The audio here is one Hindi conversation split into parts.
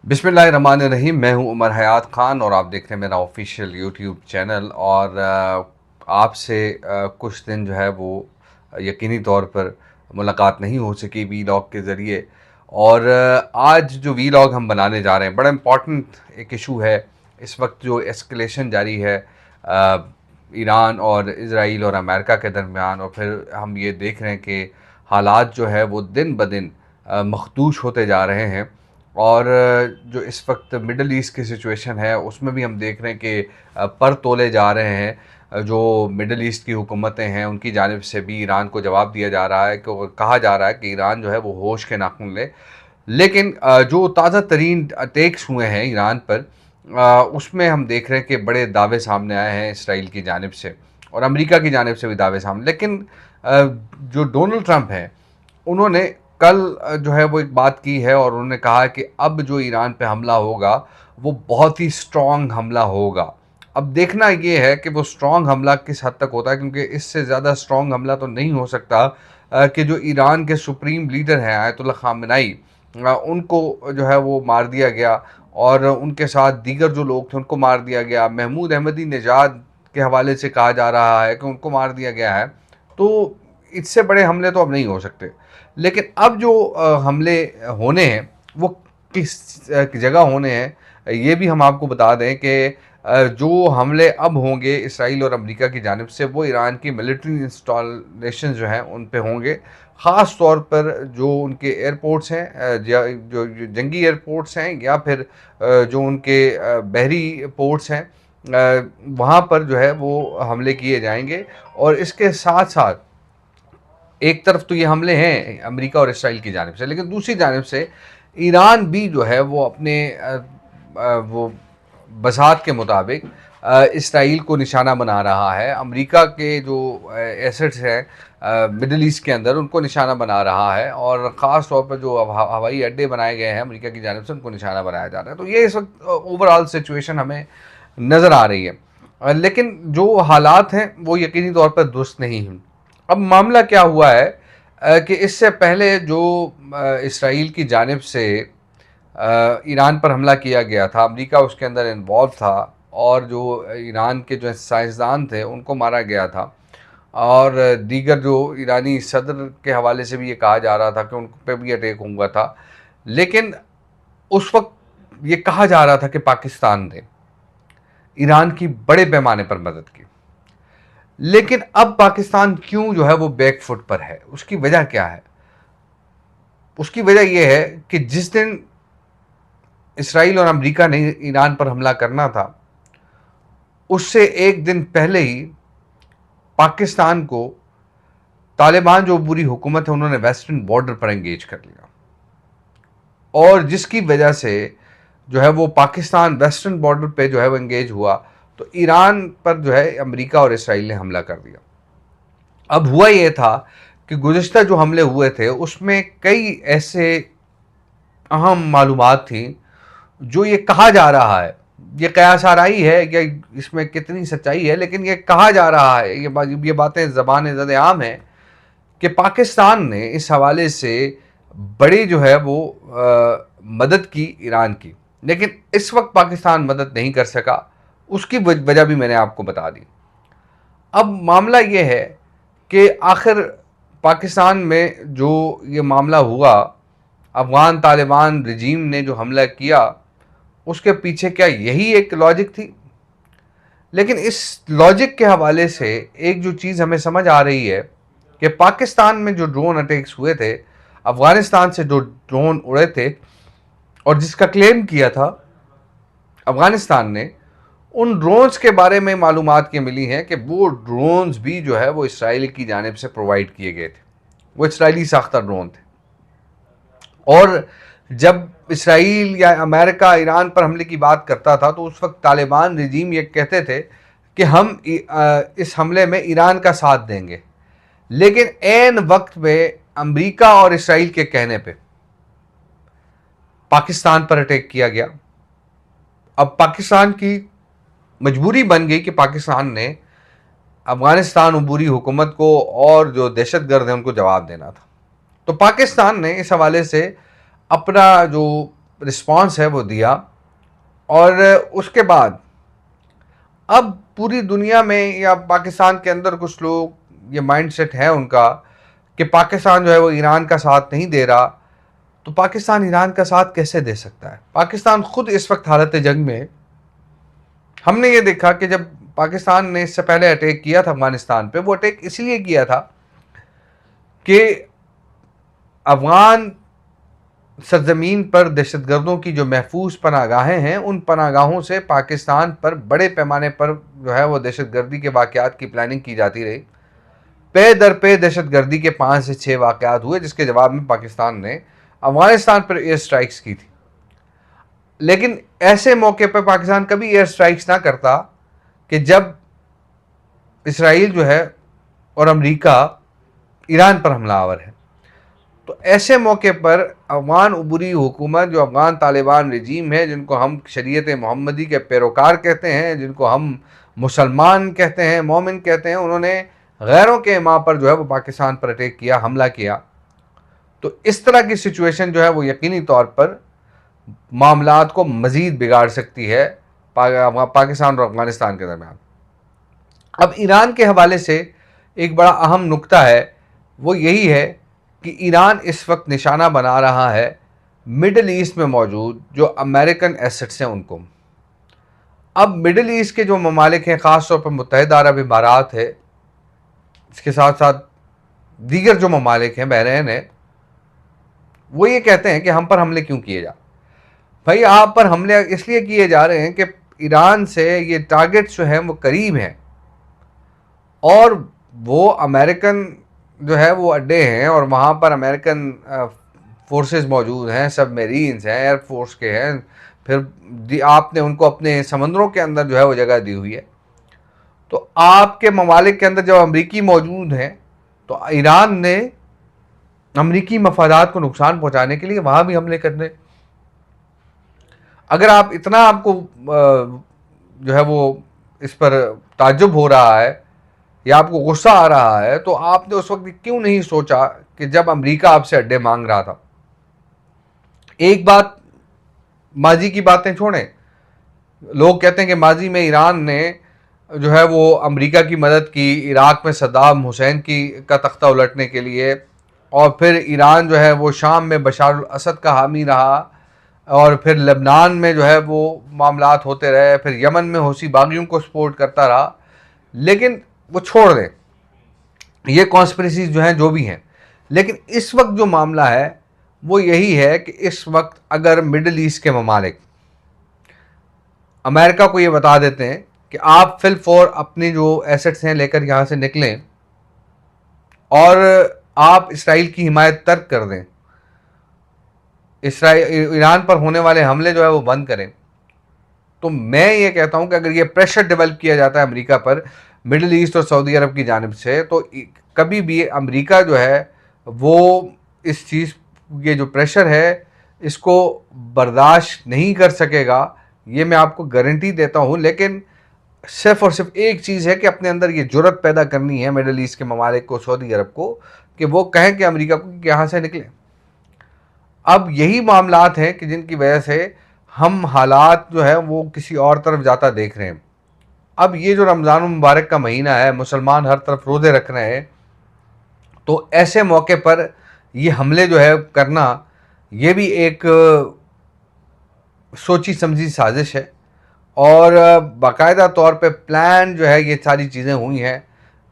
बिस्मिल्लाहिर्रहमानिर्रहीम। मैं हूं उमर हयात खान और आप देख रहे हैं मेरा ऑफिशियल यूट्यूब चैनल। और आपसे कुछ दिन जो है वो यकीनी तौर पर मुलाकात नहीं हो सकी वीलॉग के ज़रिए। और आज जो वीलॉग हम बनाने जा रहे हैं, बड़ा इम्पॉर्टेंट एक इशू है। इस वक्त जो एस्केलेशन जारी है ईरान और इज़राइल और अमेरिका के दरमियान, और फिर हम ये देख रहे हैं कि हालात जो है वो दिन ब दिन मखदूश होते जा रहे हैं। और जो इस वक्त मिडल ईस्ट की सिचुएशन है उसमें भी हम देख रहे हैं कि पर तोले जा रहे हैं। जो मिडल ईस्ट की हुकूमतें हैं उनकी जानिब से भी ईरान को जवाब दिया जा रहा है, कि कहा जा रहा है कि ईरान जो है वो होश के नाखून ले। लेकिन जो ताज़ा तरीन अटैक्स हुए हैं ईरान पर, उसमें हम देख रहे हैं कि बड़े दावे सामने आए हैं इसराइल की जानिब से, और अमेरिका की जानिब से भी दावे सामने। लेकिन जो डोनाल्ड ट्रंप हैं उन्होंने कल जो है वो एक बात की है, और उन्होंने कहा कि अब जो ईरान पे हमला होगा वो बहुत ही स्ट्रॉन्ग हमला होगा। अब देखना ये है कि वो स्ट्रॉन्ग हमला किस हद तक होता है, क्योंकि इससे ज़्यादा स्ट्रॉन्ग हमला तो नहीं हो सकता कि जो ईरान के सुप्रीम लीडर हैं आयतुल्लाह खामेनेई, उनको जो है वो मार दिया गया, और उनके साथ दीगर जो लोग थे उनको मार दिया गया। महमूद अहमदी नेजाद के हवाले से कहा जा रहा है कि उनको मार दिया गया है। तो इससे बड़े हमले तो अब नहीं हो सकते। लेकिन अब जो हमले होने हैं वो किस जगह होने हैं, ये भी हम आपको बता दें कि जो हमले अब होंगे इसराइल और अमेरिका की जानिब से, वो ईरान की मिलिट्री इंस्टॉलेशन जो हैं उन पे होंगे। ख़ास तौर पर जो उनके एयरपोर्ट्स हैं, जो जंगी एयरपोर्ट्स हैं, या फिर जो उनके बहरी पोर्ट्स हैं, वहाँ पर जो है वो हमले किए जाएंगे। और इसके साथ साथ एक तरफ तो ये हमले हैं अमेरिका और इसराइल की जानिब से, लेकिन दूसरी जानिब से ईरान भी जो है वो अपने वो बसात के मुताबिक इसराइल को निशाना बना रहा है। अमेरिका के जो एसेट्स हैं मिडल ईस्ट के अंदर उनको निशाना बना रहा है, और ख़ास तौर पर जो हवाई अड्डे बनाए गए हैं अमेरिका की जानिब से उनको निशाना बनाया जा रहा है। तो ये इस वक्त ओवरऑल सिचुएशन हमें नज़र आ रही है। लेकिन जो हालात हैं वो यकीनी तौर पर दुरुस्त नहीं हैं। अब मामला क्या हुआ है कि इससे पहले जो इसराइल की जानिब से ईरान पर हमला किया गया था, अमेरिका उसके अंदर इन्वॉल्व था, और जो ईरान के जो साइंसदान थे उनको मारा गया था। और दीगर जो ईरानी सदर के हवाले से भी ये कहा जा रहा था कि उन पे भी अटैक हुआ था। लेकिन उस वक्त ये कहा जा रहा था कि पाकिस्तान ने ईरान की बड़े पैमाने पर मदद की। लेकिन अब पाकिस्तान क्यों जो है वो बैकफुट पर है, उसकी वजह क्या है? उसकी वजह यह है कि जिस दिन इसराइल और अमेरिका ने ईरान पर हमला करना था, उससे एक दिन पहले ही पाकिस्तान को तालिबान जो बुरी हुकूमत है उन्होंने वेस्टर्न बॉर्डर पर एंगेज कर लिया, और जिसकी वजह से जो है वो पाकिस्तान वेस्टर्न बॉर्डर पे जो है वो एंगेज हुआ, तो ईरान पर जो है अमेरिका और इसराइल ने हमला कर दिया। अब हुआ ये था कि गुज़िश्ता जो हमले हुए थे उसमें कई ऐसे अहम मालूमात थी जो ये कहा जा रहा है, ये कयास आराई है कि इसमें कितनी सच्चाई है, लेकिन ये कहा जा रहा है, ये बातें ज़बान ज़द आम हैं कि पाकिस्तान ने इस हवाले से बड़ी जो है वो मदद की ईरान की। लेकिन इस वक्त पाकिस्तान मदद नहीं कर सका, उसकी वजह भी मैंने आपको बता दी। अब मामला ये है कि आखिर पाकिस्तान में जो ये मामला हुआ, अफ़गान तालिबान रजीम ने जो हमला किया, उसके पीछे क्या यही एक लॉजिक थी? लेकिन इस लॉजिक के हवाले से एक जो चीज़ हमें समझ आ रही है कि पाकिस्तान में जो ड्रोन अटैक्स हुए थे, अफ़गानिस्तान से जो ड्रोन उड़े थे, और जिसका क्लेम किया था अफ़गानिस्तान ने, उन ड्रोन्स के बारे में मालूमात ये मिली हैं कि वो ड्रोन्स भी जो है वो इसराइल की जानिब से प्रोवाइड किए गए थे, वो इसराइली साख्ता ड्रोन थे। और जब इसराइल या अमेरिका ईरान पर हमले की बात करता था तो उस वक्त तालिबान रजीम ये कहते थे कि हम इस हमले में ईरान का साथ देंगे। लेकिन ऐन वक्त में अमेरिका और इसराइल के कहने पे पाकिस्तान पर अटैक किया गया। अब पाकिस्तान की मजबूरी बन गई कि पाकिस्तान ने अफगानिस्तान बुरी हुकूमत को और जो दहशतगर्द हैं उनको जवाब देना था। तो पाकिस्तान ने इस हवाले से अपना जो रिस्पॉन्स है वो दिया। और उसके बाद अब पूरी दुनिया में या पाकिस्तान के अंदर कुछ लोग, ये माइंडसेट है उनका कि पाकिस्तान जो है वो ईरान का साथ नहीं दे रहा, तो पाकिस्तान ईरान का साथ कैसे दे सकता है? पाकिस्तान खुद इस वक्त हालत जंग में। हमने ये देखा कि जब पाकिस्तान ने इससे पहले अटैक किया था अफगानिस्तान पे, वो अटैक इसलिए किया था कि अफगान सरजमीन पर दहशतगर्दों की जो महफूज पनागाहें हैं, उन पनागाहों से पाकिस्तान पर बड़े पैमाने पर जो है वो दहशतगर्दी के वाक़यात की प्लानिंग की जाती रही। पे दर पे दहशतगर्दी के 5 से 6 वाक़यात हुए, जिसके जवाब में पाकिस्तान ने अफगानिस्तान पर एयर स्ट्राइक्स की थी। लेकिन ऐसे मौके पर पाकिस्तान कभी एयर स्ट्राइक्स ना करता कि जब इसराइल जो है और अमेरिका ईरान पर हमलावर है। तो ऐसे मौके पर अफगान उबूरी हुकूमत, जो अफगान तालिबान रजीम है, जिनको हम शरीयत मोहम्मदी के पैरोकार कहते हैं, जिनको हम मुसलमान कहते हैं, मोमिन कहते हैं, उन्होंने गैरों के माँ पर जो है वो पाकिस्तान पर अटैक किया, हमला किया। तो इस तरह की सिचुएशन जो है वो यकीनी तौर पर मामलात को मज़ीद बिगाड़ सकती है पाकिस्तान और अफगानिस्तान के दरमियान। अब ईरान के हवाले से एक बड़ा अहम नुक्ता है, वो यही है कि ईरान इस वक्त निशाना बना रहा है मिडल ईस्ट में मौजूद जो अमेरिकन एसेट्स हैं उनको। अब मिडल ईस्ट के जो ममालिक हैं, ख़ास तौर पर मुत्तहिदा अरब इमारात है, इसके साथ साथ दीगर जो ममालिक हैं, बहरीन है, वो ये कहते हैं कि हम पर हमले क्यों किए जा। भाई, आप पर हमले इसलिए किए जा रहे हैं कि ईरान से ये टारगेट्स जो हैं वो करीब हैं, और वो अमेरिकन जो है वो अड्डे हैं, और वहाँ पर अमेरिकन फोर्सेस मौजूद हैं, सबमरीन्स हैं, एयरफोर्स के हैं, फिर आपने उनको अपने समंदरों के अंदर जो है वो जगह दी हुई है। तो आपके ममालिक के अंदर जब अमरीकी मौजूद हैं, तो ईरान ने अमरीकी मफादात को नुकसान पहुँचाने के लिए वहाँ भी हमले करने। अगर आप इतना, आपको जो है वो इस पर ताज्जुब हो रहा है या आपको गुस्सा आ रहा है, तो आपने उस वक्त क्यों नहीं सोचा कि जब अमेरिका आपसे अड्डे मांग रहा था। एक बात, माजी की बातें छोड़ें, लोग कहते हैं कि माजी में ईरान ने जो है वो अमेरिका की मदद की इराक में सद्दाम हुसैन का तख्ता उलटने के लिए, और फिर ईरान जो है वो शाम में बशार अल असद का हामी रहा, और फिर लेबनान में जो है वो मामलात होते रहे, फिर यमन में हौसी बागियों को सपोर्ट करता रहा। लेकिन वो छोड़ दें, ये कॉन्स्पिरेसीज जो हैं जो भी हैं, लेकिन इस वक्त जो मामला है वो यही है कि इस वक्त अगर मिडल ईस्ट के ममालिक अमेरिका को ये बता देते हैं कि आप फिल फॉर अपनी जो एसेट्स हैं लेकर यहाँ से निकलें और आप इसराइल की हिमायत तर्क कर दें, ईरान पर होने वाले हमले जो है वो बंद करें, तो मैं ये कहता हूं कि अगर ये प्रेशर डेवलप किया जाता है अमेरिका पर मिडिल ईस्ट और सऊदी अरब की जानिब से, तो कभी भी अमेरिका जो है वो इस चीज़, ये जो प्रेशर है, इसको बर्दाश्त नहीं कर सकेगा, ये मैं आपको गारंटी देता हूँ। लेकिन सिर्फ और सिर्फ एक चीज़ है कि अपने अंदर ये जुर्रत पैदा करनी है मिडिल ईस्ट के ममालिक को, सऊदी अरब को, कि वो कहें कि अमेरिका को कि यहाँ से निकले। अब यही मामलात हैं कि जिनकी वजह से हम हालात जो है वो किसी और तरफ जाता देख रहे हैं। अब ये जो रमज़ान मुबारक का महीना है, मुसलमान हर तरफ रोज़े रख रहे हैं, तो ऐसे मौके पर ये हमले जो है करना, ये भी एक सोची समझी साजिश है, और बाकायदा तौर पे प्लान जो है ये सारी चीज़ें हुई हैं।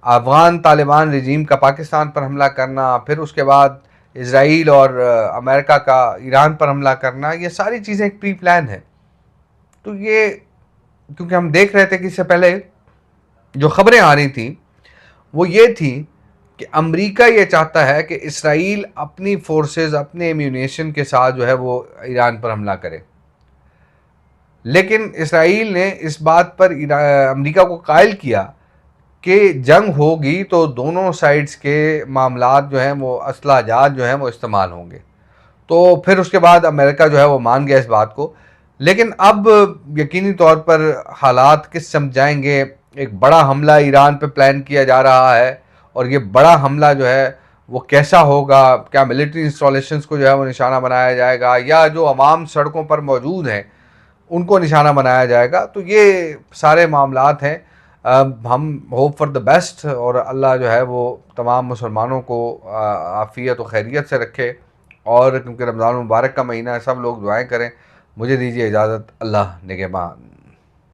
अफ़गान तालिबान रजीम का पाकिस्तान पर हमला करना, फिर उसके बाद इसराइल और अमेरिका का ईरान पर हमला करना, ये सारी चीज़ें एक प्री प्लान है। तो ये, क्योंकि हम देख रहे थे कि इससे पहले जो ख़बरें आ रही थी वो ये थी कि अमेरिका ये चाहता है कि इसराइल अपनी फोर्सेस, अपने एम्यूनेशन के साथ जो है वो ईरान पर हमला करे, लेकिन इसराइल ने इस बात पर अमेरिका को कायल किया कि जंग होगी तो दोनों साइड्स के मामलात जो हैं वो, असलाजात जो हैं वो इस्तेमाल होंगे। तो फिर उसके बाद अमेरिका जो है वो मान गया इस बात को। लेकिन अब यकीनी तौर पर हालात किस समझाएंगे, एक बड़ा हमला ईरान पे प्लान किया जा रहा है, और ये बड़ा हमला जो है वो कैसा होगा? क्या मिलिट्री इंस्टॉलेशंस को जो है वो निशाना बनाया जाएगा, या जो अवाम सड़कों पर मौजूद हैं उनको निशाना बनाया जाएगा? तो ये सारे मामलात हैं। हम होप फॉर द बेस्ट, और अल्लाह जो है वो तमाम मुसलमानों को आफ़ियत व खैरियत से रखे। और क्योंकि रमज़ान मुबारक का महीना है, सब लोग दुआएं करें। मुझे दीजिए इजाज़त। अल्लाह निगहबान।